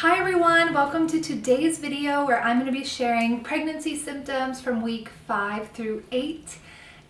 Hi everyone, welcome to today's video where I'm going to be sharing pregnancy symptoms from week 5 through 8.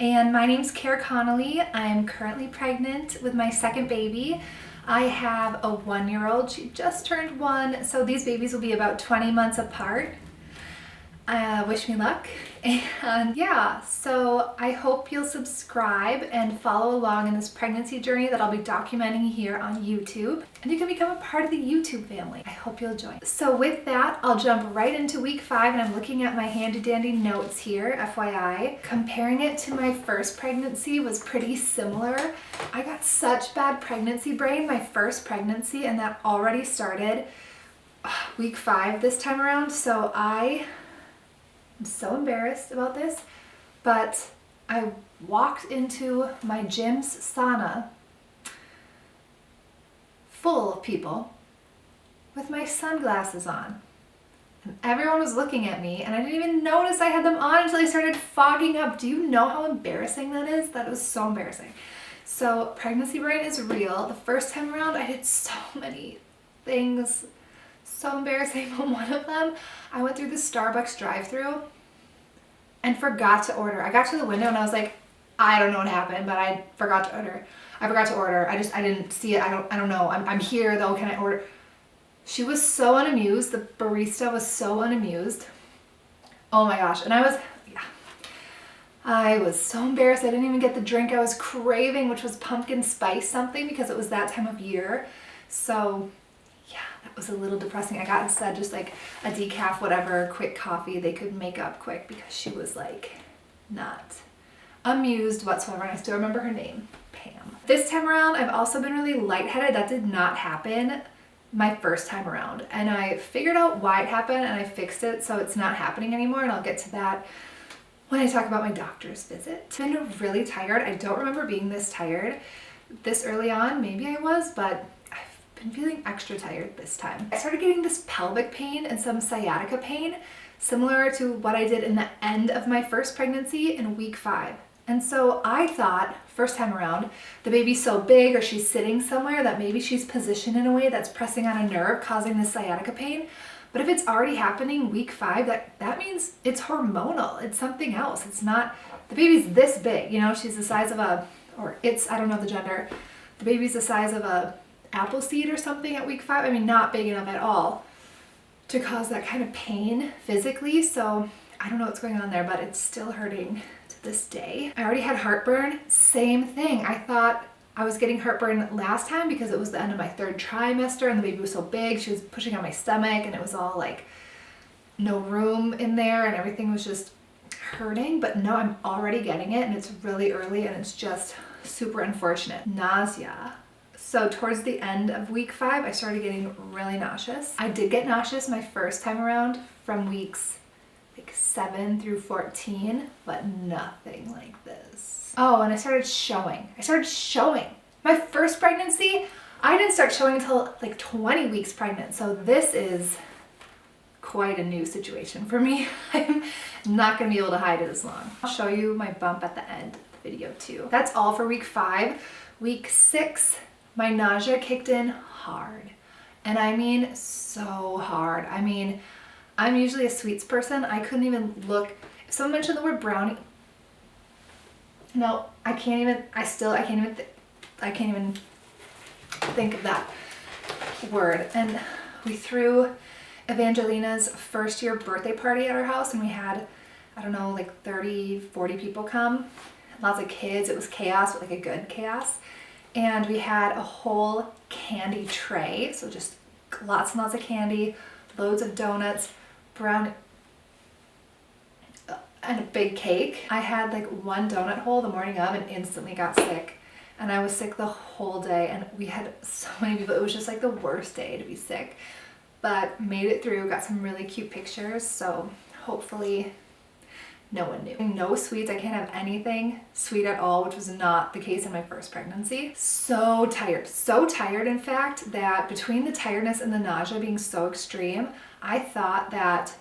And my name's Connelly. I'm currently pregnant with my second baby. I have a 1-year-old. She just turned 1, so these babies will be about 20 months apart. Wish me luck. And yeah, so I hope you'll subscribe and follow along in this pregnancy journey that I'll be documenting here on YouTube. And you can become a part of the YouTube family. I hope you'll join. So with that, I'll jump right into week 5, and I'm looking at my handy dandy notes here, FYI. Comparing it to my first pregnancy was pretty similar. I got such bad pregnancy brain my first pregnancy, and that already started week 5 this time around. So I'm so embarrassed about this, but I walked into my gym's sauna full of people with my sunglasses on. And everyone was looking at me, and I didn't even notice I had them on until I started fogging up. Do you know how embarrassing that is? That was so embarrassing. So pregnancy brain is real. The first time around, I did so many things. So embarrassing. But one of them, I went through the Starbucks drive-thru and forgot to order. I got to the window and I was like, I don't know what happened, but I forgot to order. I didn't see it. I don't know. I'm here though. Can I order? She was so unamused. The barista was so unamused. Oh my gosh. And I was so embarrassed. I didn't even get the drink I was craving, which was pumpkin spice something, because it was that time of year. So yeah, that was a little depressing. I got instead just like a decaf, whatever, quick coffee they could make up quick, because she was like not amused whatsoever. And I still remember her name, Pam. This time around, I've also been really lightheaded. That did not happen my first time around. And I figured out why it happened and I fixed it so it's not happening anymore. And I'll get to that when I talk about my doctor's visit. I've been really tired. I don't remember being this tired this early on. Maybe I was, but been feeling extra tired this time. I started getting this pelvic pain and some sciatica pain, similar to what I did in the end of my first pregnancy in week 5. And so I thought, first time around, the baby's so big or she's sitting somewhere that maybe she's positioned in a way that's pressing on a nerve, causing this sciatica pain. But if it's already happening week 5, that means it's hormonal. It's something else. It's not, the baby's this big, you know, she's the size of I don't know the gender. The baby's the size of a apple seed or something at week 5. I mean, not big enough at all to cause that kind of pain physically. So I don't know what's going on there, but it's still hurting to this day. I already had heartburn. Same thing. I thought I was getting heartburn last time because it was the end of my 3rd trimester and the baby was so big. She was pushing on my stomach and it was all like no room in there and everything was just hurting. But no, I'm already getting it and it's really early and it's just super unfortunate. Nausea. So towards the end of week 5, I started getting really nauseous. I did get nauseous my first time around from weeks like 7 through 14, but nothing like this. Oh, and I started showing. My first pregnancy, I didn't start showing until like 20 weeks pregnant. So this is quite a new situation for me. I'm not gonna be able to hide it as long. I'll show you my bump at the end of the video too. That's all for week 5. Week 6, my nausea kicked in hard. And I mean so hard. I mean, I'm usually a sweets person. I couldn't even look. If someone mentioned the word brownie, no, I can't even think of that word. And we threw Evangelina's first year birthday party at our house and we had, I don't know, like 30, 40 people come. Lots of kids. It was chaos, but like a good chaos. And we had a whole candy tray, so just lots and lots of candy, loads of donuts, brownie, and a big cake. I had like one donut hole the morning of and instantly got sick. And I was sick the whole day and we had so many people. It was just like the worst day to be sick. But made it through, got some really cute pictures, so hopefully no one knew. No sweets. I can't have anything sweet at all, which was not the case in my first pregnancy. So tired in fact, that between the tiredness and the nausea being so extreme, I thought that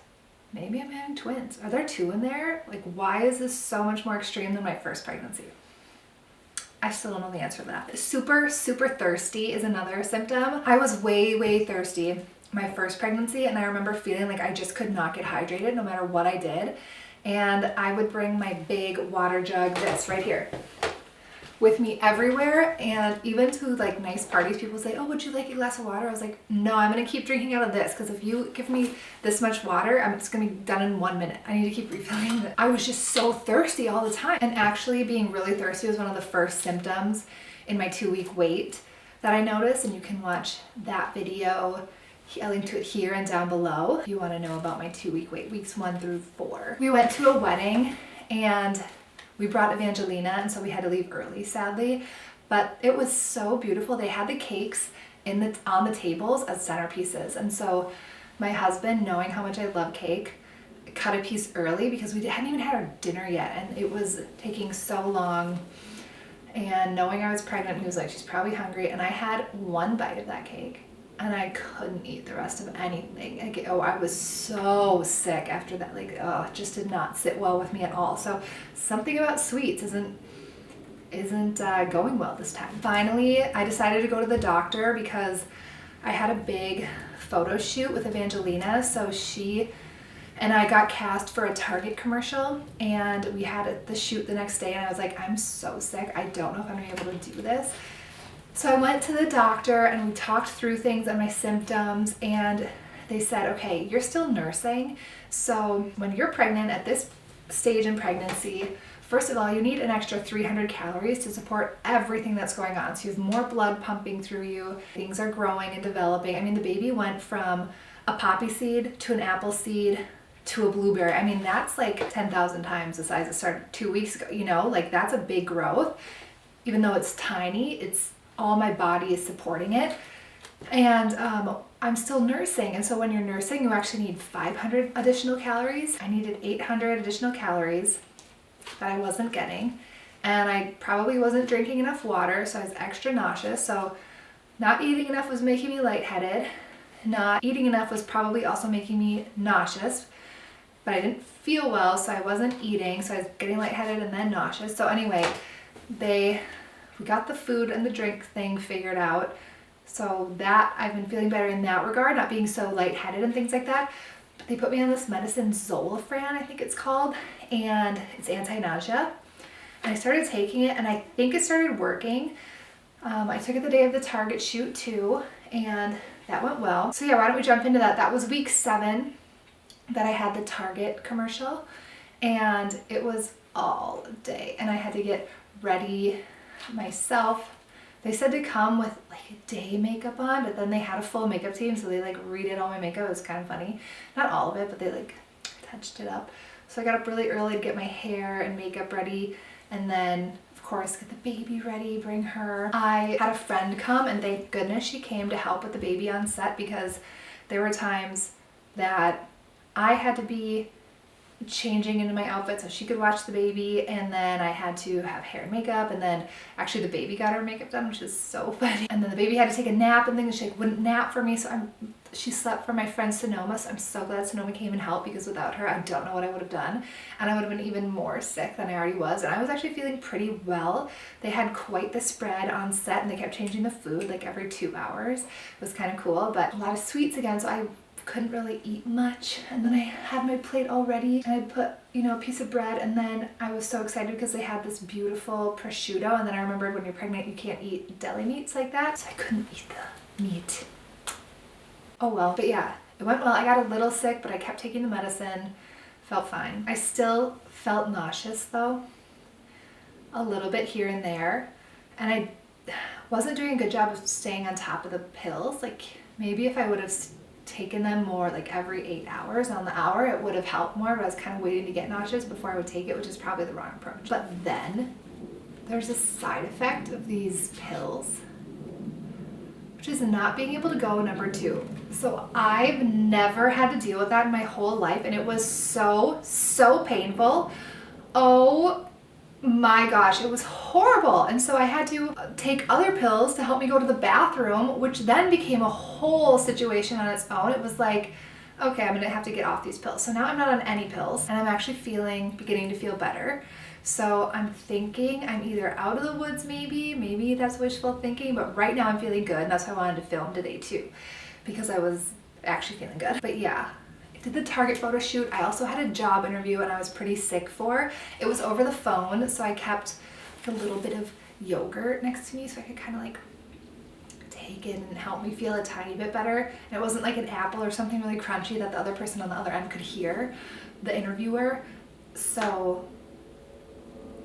maybe I'm having twins. Are there 2 in there? Like, why is this so much more extreme than my first pregnancy? I still don't know the answer to that. Super thirsty is another symptom. I was way thirsty my first pregnancy, and I remember feeling like I just could not get hydrated no matter what I did. And I would bring my big water jug, this right here, with me everywhere. And even to like nice parties, people say, oh, would you like a glass of water? I was like, no, I'm gonna keep drinking out of this, because if you give me this much water, it's gonna be done in 1 minute. I need to keep refilling it. I was just so thirsty all the time. And actually being really thirsty was one of the first symptoms in my 2-week wait that I noticed. And you can watch that video. I'll link to it here and down below if you want to know about my 2-week wait, weeks 1 through 4. We went to a wedding and we brought Evangelina, and so we had to leave early, sadly. But it was so beautiful. They had the cakes on the tables as centerpieces. And so my husband, knowing how much I love cake, cut a piece early because we hadn't even had our dinner yet, and it was taking so long. And knowing I was pregnant, he was like, she's probably hungry. And I had 1 bite of that cake, and I couldn't eat the rest of anything. Like, I was so sick after that. Like, it just did not sit well with me at all. So something about sweets isn't going well this time. Finally, I decided to go to the doctor because I had a big photo shoot with Evangelina. So she and I got cast for a Target commercial, and we had the shoot the next day, and I was like, I'm so sick. I don't know if I'm gonna be able to do this. So I went to the doctor and we talked through things and my symptoms, and they said, okay, you're still nursing. So when you're pregnant at this stage in pregnancy, first of all, you need an extra 300 calories to support everything that's going on. So you have more blood pumping through you. Things are growing and developing. I mean, the baby went from a poppy seed to an apple seed to a blueberry. I mean, that's like 10,000 times the size it started 2 weeks ago, you know, like that's a big growth. Even though it's tiny, all my body is supporting it. And I'm still nursing. And so when you're nursing, you actually need 500 additional calories. I needed 800 additional calories that I wasn't getting. And I probably wasn't drinking enough water, so I was extra nauseous. So not eating enough was making me lightheaded. Not eating enough was probably also making me nauseous. But I didn't feel well, so I wasn't eating. So I was getting lightheaded and then nauseous. So anyway, we got the food and the drink thing figured out. So that I've been feeling better in that regard, not being so lightheaded and things like that. But they put me on this medicine, Zolifran, I think it's called, and it's anti-nausea. And I started taking it, and I think it started working. I took it the day of the Target shoot too, and that went well. So yeah, why don't we jump into that? That was week 7 that I had the Target commercial, and it was all day, and I had to get ready myself. They said to come with like a day makeup on, but then they had a full makeup team, so they like redid all my makeup. It was kind of funny. Not all of it, but they like touched it up. So I got up really early to get my hair and makeup ready, and then of course get the baby ready, bring her. I had a friend come, and thank goodness she came to help with the baby on set, because there were times that I had to be changing into my outfit so she could watch the baby, and then I had to have hair and makeup, and then actually the baby got her makeup done, which is so funny. And then the baby had to take a nap and things, she wouldn't nap for me, so she slept for my friend Sonoma, so I'm so glad Sonoma came and helped, because without her I don't know what I would have done, and I would have been even more sick than I already was. And I was actually feeling pretty well. They had quite the spread on set, and they kept changing the food like every 2 hours. It was kind of cool, but a lot of sweets again, so I couldn't really eat much. And then I had my plate all ready, and I put, you know, a piece of bread, and then I was so excited because they had this beautiful prosciutto, and then I remembered when you're pregnant you can't eat deli meats like that, so I couldn't eat the meat. Oh well. But yeah, it went well. I got a little sick, but I kept taking the medicine, felt fine. I still felt nauseous though, a little bit here and there, and I wasn't doing a good job of staying on top of the pills. Like maybe if I would have taken them more like every 8 hours on the hour, it would have helped more, but I was kind of waiting to get nauseous before I would take it, which is probably the wrong approach. But then there's a side effect of these pills, which is not being able to go number 2. So I've never had to deal with that in my whole life, and it was so painful. Oh my gosh, it was horrible. And so I had to take other pills to help me go to the bathroom, which then became a whole situation on its own. It was like, okay, I'm gonna have to get off these pills. So now I'm not on any pills, and I'm actually beginning to feel better. So I'm thinking I'm either out of the woods, maybe that's wishful thinking, but right now I'm feeling good, and that's why I wanted to film today too, because I was actually feeling good. But yeah, I did the Target photo shoot. I also had a job interview and I was pretty sick for. It was over the phone, so I kept like a little bit of yogurt next to me so I could kind of like take it and help me feel a tiny bit better. And it wasn't like an apple or something really crunchy that the other person on the other end could hear, the interviewer. So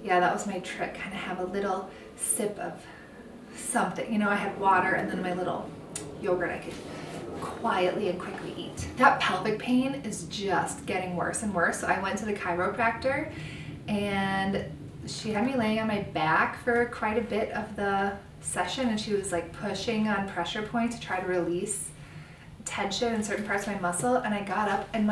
yeah, that was my trick, kind of have a little sip of something. You know, I had water and then my little yogurt I could quietly and quickly eat. That pelvic pain is just getting worse and worse. So I went to the chiropractor and she had me laying on my back for quite a bit of the session, and she was like pushing on pressure points to try to release tension in certain parts of my muscle. And I got up and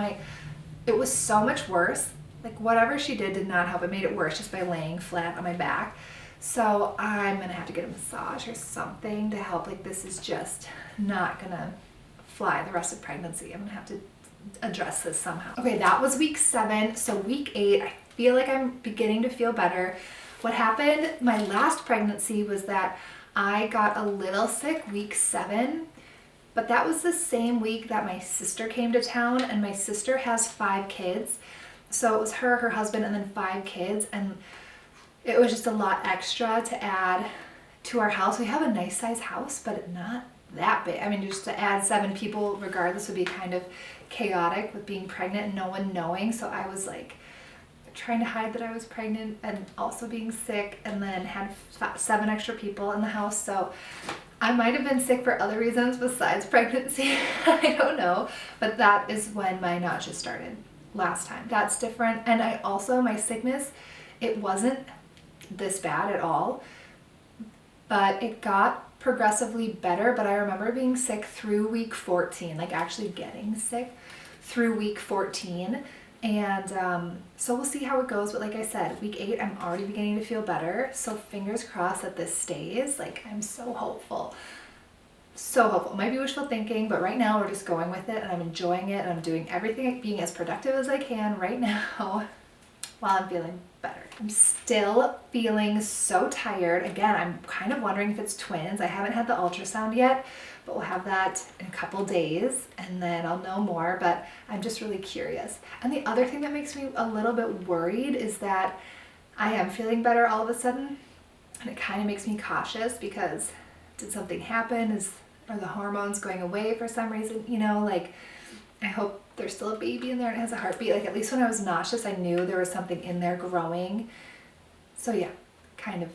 it was so much worse. Like whatever she did not help. It made it worse just by laying flat on my back. So I'm gonna have to get a massage or something to help. Like this is just not gonna fly the rest of pregnancy. I'm gonna have to address this somehow. Okay, that was week 7. So week 8, I feel like I'm beginning to feel better. What happened my last pregnancy was that I got a little sick week 7, but that was the same week that my sister came to town, and my sister has 5 kids. So it was her husband, and then 5 kids, and it was just a lot extra to add to our house. We have a nice size house, but not that big. I mean, just to add 7 people regardless would be kind of chaotic with being pregnant and no one knowing. So I was like trying to hide that I was pregnant and also being sick, and then had 7 extra people in the house. So I might have been sick for other reasons besides pregnancy. I don't know, but that is when my nausea started last time. That's different. And I also, my sickness, it wasn't this bad at all, but it got progressively better. But I remember being sick through week 14, like actually getting sick through week 14. And so we'll see how it goes. But like I said, week 8, I'm already beginning to feel better. So fingers crossed that this stays. Like I'm so hopeful. So hopeful. It might be wishful thinking, but right now we're just going with it, and I'm enjoying it, and I'm doing everything, being as productive as I can right now while I'm feeling better. I'm still feeling so tired. Again, I'm kind of wondering if it's twins. I haven't had the ultrasound yet, but we'll have that in a couple days and then I'll know more, but I'm just really curious. And the other thing that makes me a little bit worried is that I am feeling better all of a sudden, and it kind of makes me cautious because did something happen? Are the hormones going away for some reason? You know, like I hope there's still a baby in there and it has a heartbeat. Like at least when I was nauseous, I knew there was something in there growing. So yeah, kind of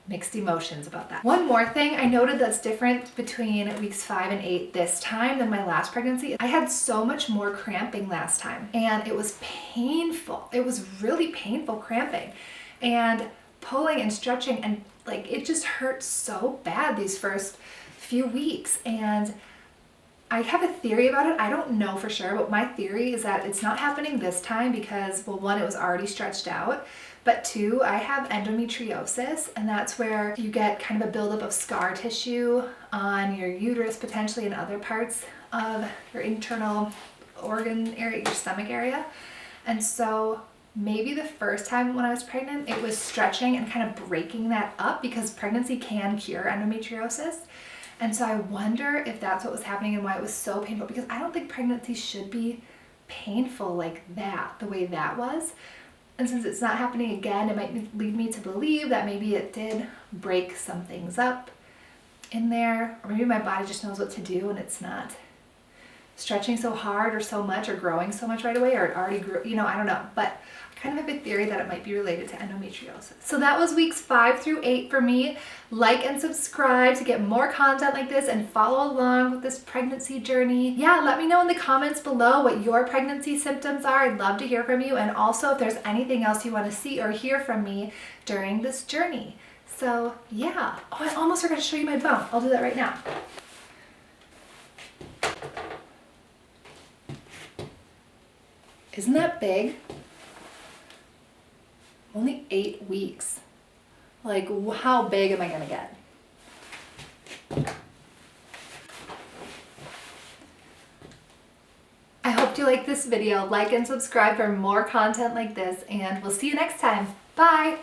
mixed emotions about that. One more thing I noted that's different between weeks 5 and 8 this time than my last pregnancy. I had so much more cramping last time, and it was painful. It was really painful cramping and pulling and stretching, and like it just hurt so bad these first few weeks. And I have a theory about it. I don't know for sure, but my theory is that it's not happening this time because, well, 1, it was already stretched out, but 2, I have endometriosis, and that's where you get kind of a buildup of scar tissue on your uterus, potentially in other parts of your internal organ area, your stomach area. And so maybe the first time when I was pregnant, it was stretching and kind of breaking that up, because pregnancy can cure endometriosis. And so I wonder if that's what was happening and why it was so painful, because I don't think pregnancy should be painful like that, the way that was. And since it's not happening again, it might lead me to believe that maybe it did break some things up in there, or maybe my body just knows what to do and it's not stretching so hard or so much or growing so much right away, or it already grew, you know, I don't know. But I kind of have a theory that it might be related to endometriosis. So that was weeks 5 through 8 for me. Like and subscribe to get more content like this and follow along with this pregnancy journey. Yeah, let me know in the comments below what your pregnancy symptoms are. I'd love to hear from you. And also if there's anything else you want to see or hear from me during this journey. So yeah. Oh, I almost forgot to show you my bump. I'll do that right now. Isn't that big? Only 8 weeks. Like, how big am I gonna get? I hope you like this video. Like and subscribe for more content like this, and we'll see you next time. Bye!